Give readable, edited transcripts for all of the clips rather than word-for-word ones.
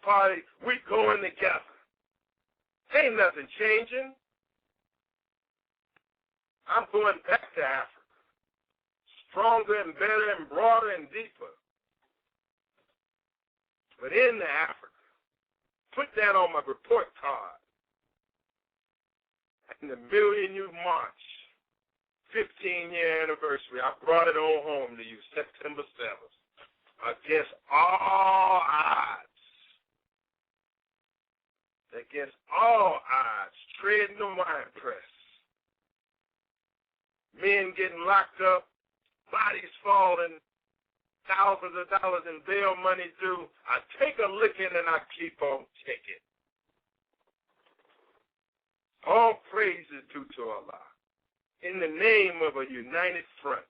Party, we going together. Ain't nothing changing. I'm going back to Africa, stronger and better and broader and deeper. But in Africa, put that on my report card. In the Million You March, 15-year anniversary, I brought it on home to you, September 7th, against all odds. Against all odds, treading the wine press. Men getting locked up, bodies falling, thousands of dollars in bail money due. I take a licking and I keep on taking. All praise is due to Allah. In the name of a united front.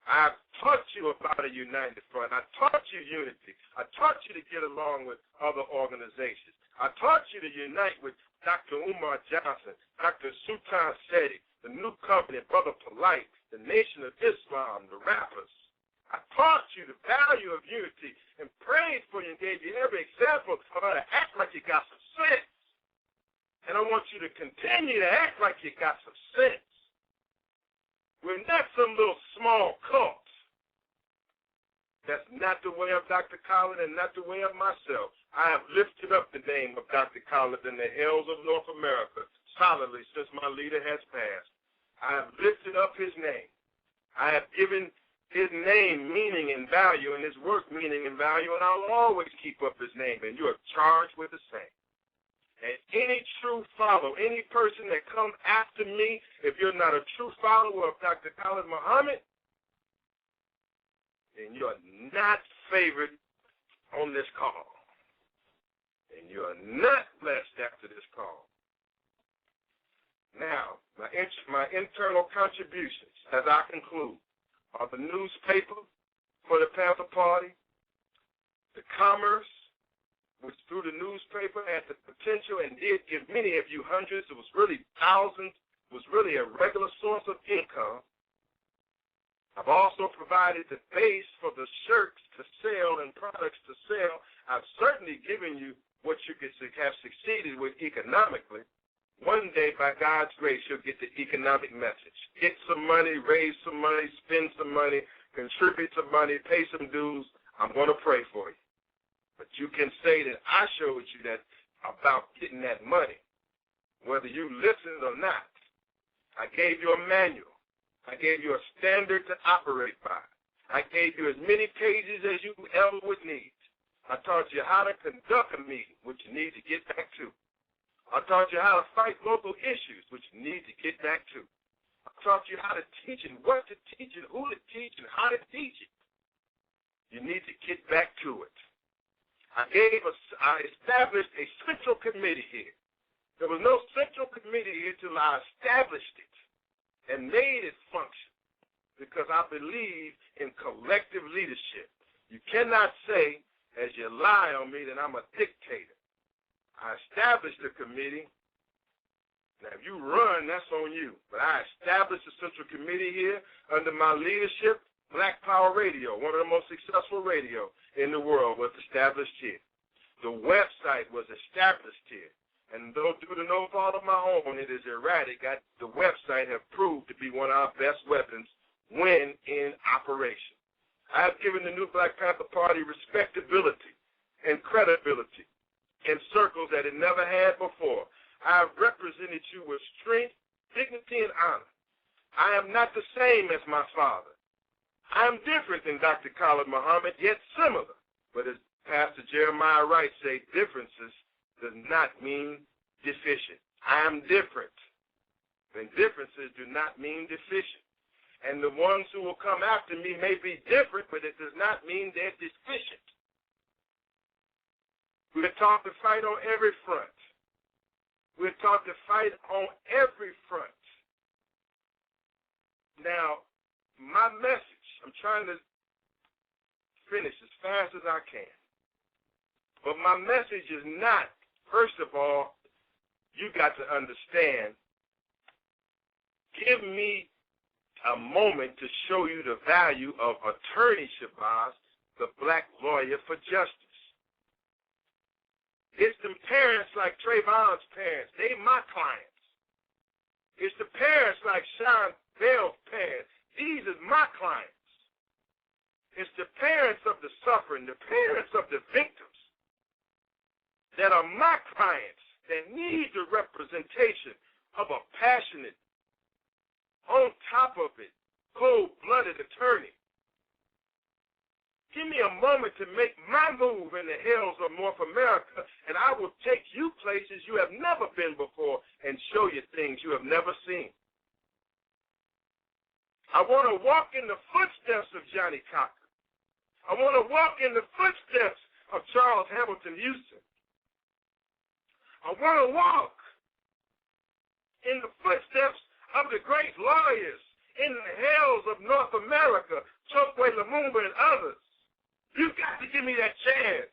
I've taught you about a united front. I taught you unity. I taught you to get along with other organizations. I taught you to unite with Dr. Umar Johnson, Dr. Sultan Seti, the New Covenant, Brother Polite, the Nation of Islam, the rappers. I taught you the value of unity and prayed for you and gave you every example of how to act like you got some sense. And I want you to continue to act like you got some sense. We're not some little small cult. That's not the way of Dr. Khalid and not the way of myself. I have lifted up the name of Dr. Khalid in the hills of North America solidly since my leader has passed. I have lifted up his name. I have given his name meaning and value and his work meaning and value, and I'll always keep up his name, and you are charged with the same. And any true follower, any person that comes after me, if you're not a true follower of Dr. Khalid Muhammad, then you're not favored on this call. And you're not blessed after this call. Now, my internal contributions, as I conclude, are the newspaper for the Panther Party, the commerce, which through the newspaper had the potential and did give many of you hundreds, it was really thousands, was really a regular source of income. I've also provided the base for the shirts to sell and products to sell. I've certainly given you what you could have succeeded with economically. One day, by God's grace, you'll get the economic message. Get some money, raise some money, spend some money, contribute some money, pay some dues. I'm going to pray for you. But you can say that I showed you that about getting that money, whether you listened or not. I gave you a manual. I gave you a standard to operate by. I gave you as many pages as you ever would need. I taught you how to conduct a meeting, which you need to get back to. I taught you how to fight local issues, which you need to get back to. I taught you how to teach and what to teach and who to teach and how to teach it. You need to get back to it. I established a central committee here. There was no central committee here till I established it and made it function, because I believe in collective leadership. You cannot say, as you lie on me, that I'm a dictator. I established the committee. Now, if you run, that's on you. But I established a central committee here under my leadership. Black Power Radio, one of the most successful radio in the world, was established here. The website was established here. And though due to no fault of my own, it is erratic, the website have proved to be one of our best weapons when in operation. I have given the new Black Panther Party respectability and credibility in circles that it never had before. I have represented you with strength, dignity, and honor. I am not the same as my father. I am different than Dr. Khalid Muhammad, yet similar. But as Pastor Jeremiah Wright say, differences does not mean deficient. I am different. And differences do not mean deficient. And the ones who will come after me may be different, but it does not mean they're deficient. We're taught to fight on every front. We're taught to fight on every front. Now, my message, I'm trying to finish as fast as I can. But my message is not, first of all, you got to understand, give me a moment to show you the value of Attorney Shabazz, the black lawyer for justice. It's the parents like Trayvon's parents. They my clients. It's the parents like Sean Bell's parents. These are my clients. It's the parents of the suffering, the parents of the victims that are my clients that need the representation of a passionate, on top of it, cold-blooded attorney. Give me a moment to make my move in the hills of North America, and I will take you places you have never been before and show you things you have never seen. I want to walk in the footsteps of Johnny Cochran. I want to walk in the footsteps of Charles Hamilton Houston. I want to walk in the footsteps of the great lawyers in the hills of North America, Chokwe Lumumba and others. You've got to give me that chance.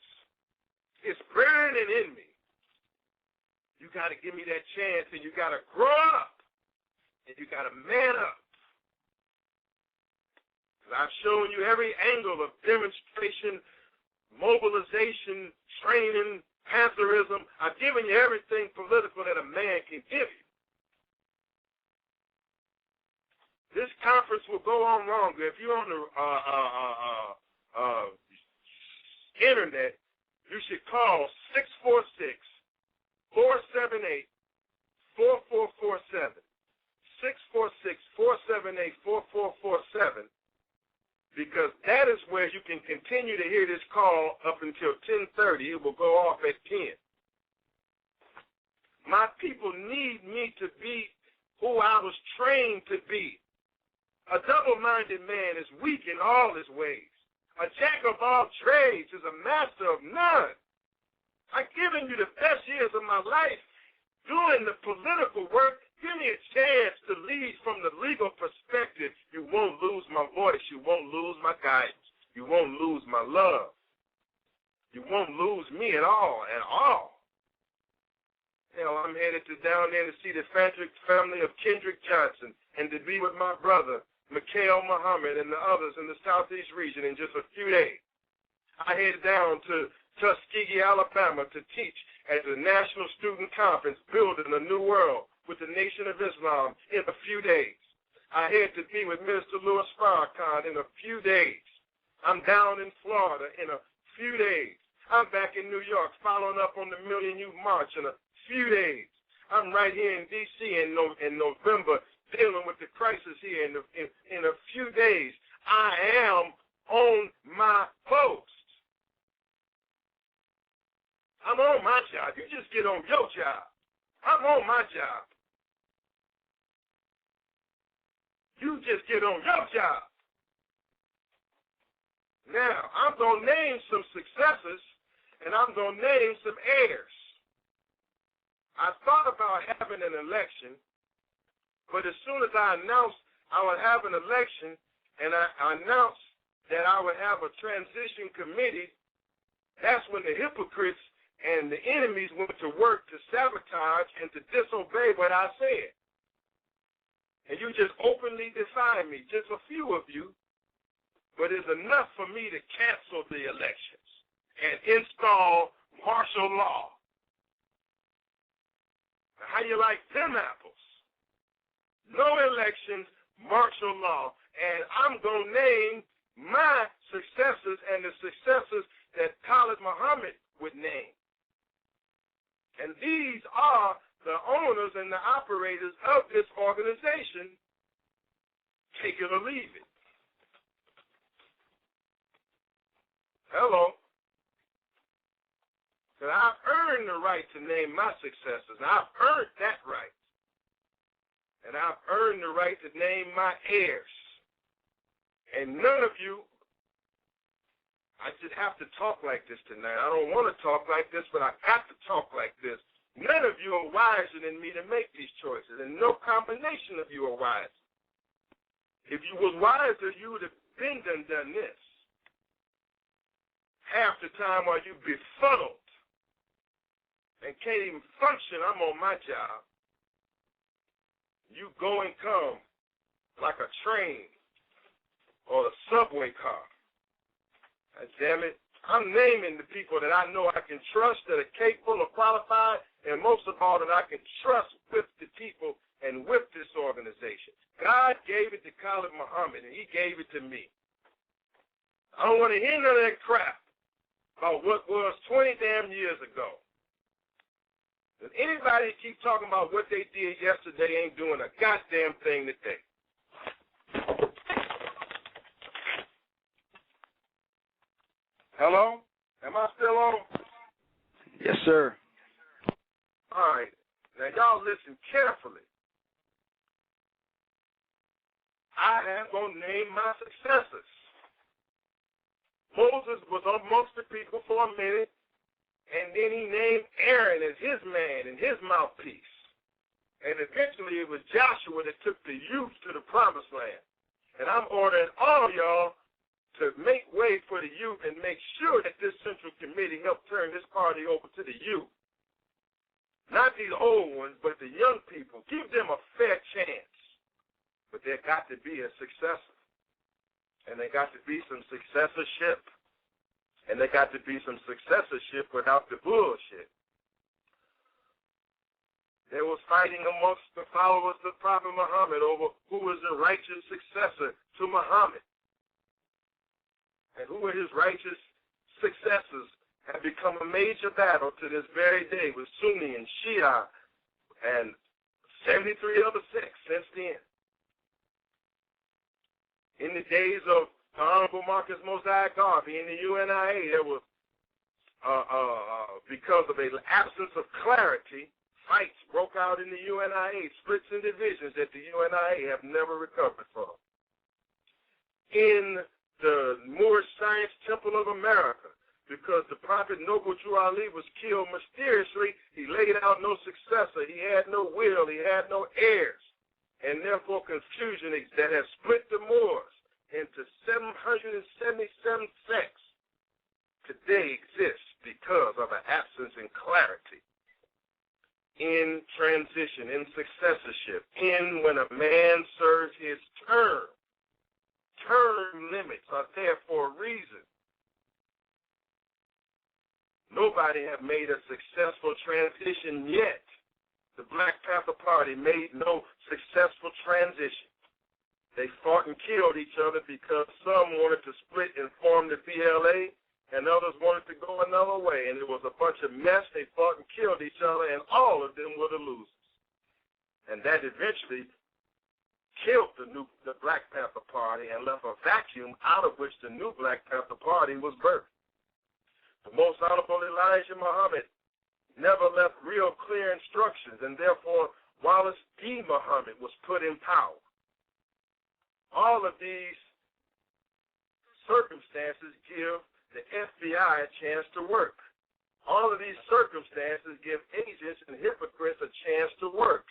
It's burning in me. You got to give me that chance, and you got to grow up, and you got to man up. I've shown you every angle of demonstration, mobilization, training, Pantherism. I've given you everything political that a man can give you. This conference will go on longer. If you're on the internet, you should call 646-478-4447. 646-478-4447. Because that is where you can continue to hear this call up until 10:30. It will go off at 10. My people need me to be who I was trained to be. A double-minded man is weak in all his ways. A jack of all trades is a master of none. I've given you the best years of my life doing the political work. Give me a chance to lead from the legal perspective. You won't lose my voice. You won't lose my guidance. You won't lose my love. You won't lose me at all, Hell, I'm headed down there to see the family of Kendrick Johnson and to be with my brother, Mikhail Muhammad, and the others in the Southeast region in just a few days. I head down to Tuskegee, Alabama to teach at the National Student Conference, Building a New World with the Nation of Islam in a few days. I head to be with Minister Louis Farrakhan in a few days. I'm down in Florida in a few days. I'm back in New York following up on the Million Youth March in a few days. I'm right here in D.C. in November dealing with the crisis here in a few days. I am on my post. I'm on my job. You just get on your job. I'm on my job. You just get on your job. Now, I'm going to name some successors, and I'm going to name some heirs. I thought about having an election, but as soon as I announced I would have an election, and I announced that I would have a transition committee, that's when the hypocrites and the enemies went to work to sabotage and to disobey what I said. And you just openly defy me, just a few of you, but it's enough for me to cancel the elections and install martial law. Now, how you like them apples? No elections, martial law, and I'm going to name my successors and the successors that Khalid Muhammad would name. And these are the owners and the operators of this organization. Take it or leave it. Hello. So I've earned the right to name my successors. And I've earned that right. And I've earned the right to name my heirs. And none of you, I just have to talk like this tonight. I don't want to talk like this, but I have to talk like this. None of you are wiser than me to make these choices, and no combination of you are wise. If you was wiser, you would have been done this. Half the time while you befuddled and can't even function, I'm on my job. You go and come like a train or a subway car. Damn it, I'm naming the people that I know I can trust, that are capable of qualified, and most of all that I can trust with the people and with this organization. God gave it to Khalid Muhammad, and he gave it to me. I don't want to hear none of that crap about what was 20 damn years ago. If anybody keep talking about what they did yesterday ain't doing a goddamn thing today. Hello? Am I still on? Yes, sir. All right. Now, y'all listen carefully. I am going to name my successors. Moses was amongst the people for a minute, and then he named Aaron as his man and his mouthpiece. And eventually it was Joshua that took the youth to the promised land. And I'm ordering all y'all to make way for the youth and make sure that this Central Committee help turn this party over to the youth. Not these old ones, but the young people. Give them a fair chance. But there got to be a successor. And there got to be some successorship. And there got to be some successorship without the bullshit. There was fighting amongst the followers of Prophet Muhammad over who was the righteous successor to Muhammad. And who were his righteous successors have become a major battle to this very day with Sunni and Shia and 73 other sects since then. In the days of the Honorable Marcus Mosiah Garvey in the UNIA, there was, because of an absence of clarity, fights broke out in the UNIA, splits and divisions that the UNIA have never recovered from. In the Moorish Science Temple of America, because the Prophet Noble Drew Ali was killed mysteriously, he laid out no successor, he had no will, he had no heirs, and therefore confusion that has split the Moors into 777 sects today exists because of an absence in clarity, in transition, in successorship, in when a man serves his term. Term limits are there for a reason. Nobody have made a successful transition yet. The Black Panther Party made no successful transition. They fought and killed each other because some wanted to split and form the PLA, and others wanted to go another way. And it was a bunch of mess. They fought and killed each other, and all of them were the losers. And that eventually killed the Black Panther Party and left a vacuum out of which the new Black Panther Party was birthed. The Most Honorable Elijah Muhammad never left real clear instructions, and therefore Wallace D. Muhammad was put in power. All of these circumstances give the FBI a chance to work. All of these circumstances give agents and hypocrites a chance to work.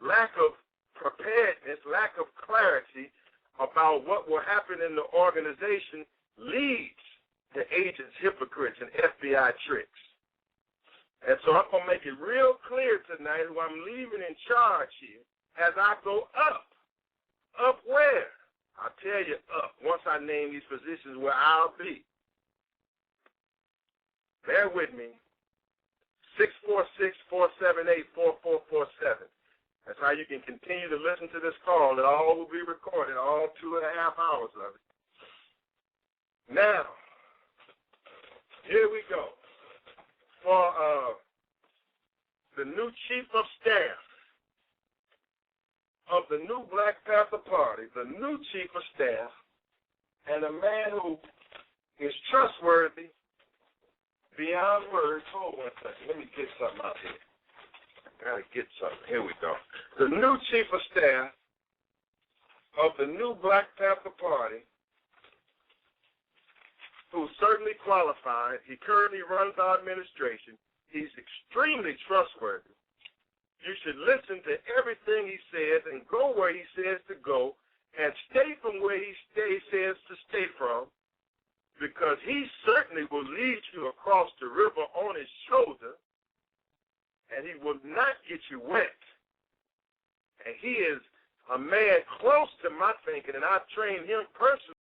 Lack of preparedness, lack of clarity about what will happen in the organization leads to agents, hypocrites, and FBI tricks. And so I'm going to make it real clear tonight who I'm leaving in charge here as I go up. Up where? I'll tell you up once I name these positions where I'll be. Bear with me. 646-478-4447. That's how you can continue to listen to this call. It all will be recorded, all 2.5 hours of it. Now, here we go. For the new chief of staff of the new Black Panther Party, the new chief of staff, and a man who is trustworthy beyond words. Hold on a second. Let me get something out here. Gotta get something. Here we go. The new chief of staff of the new Black Panther Party, who's certainly qualified. He currently runs our administration. He's extremely trustworthy. You should listen to everything he says and go where he says to go and stay from where he says to stay from, because he certainly will lead you across the river on his shoulder, and he will not get you wet. And he is a man close to my thinking, and I've trained him personally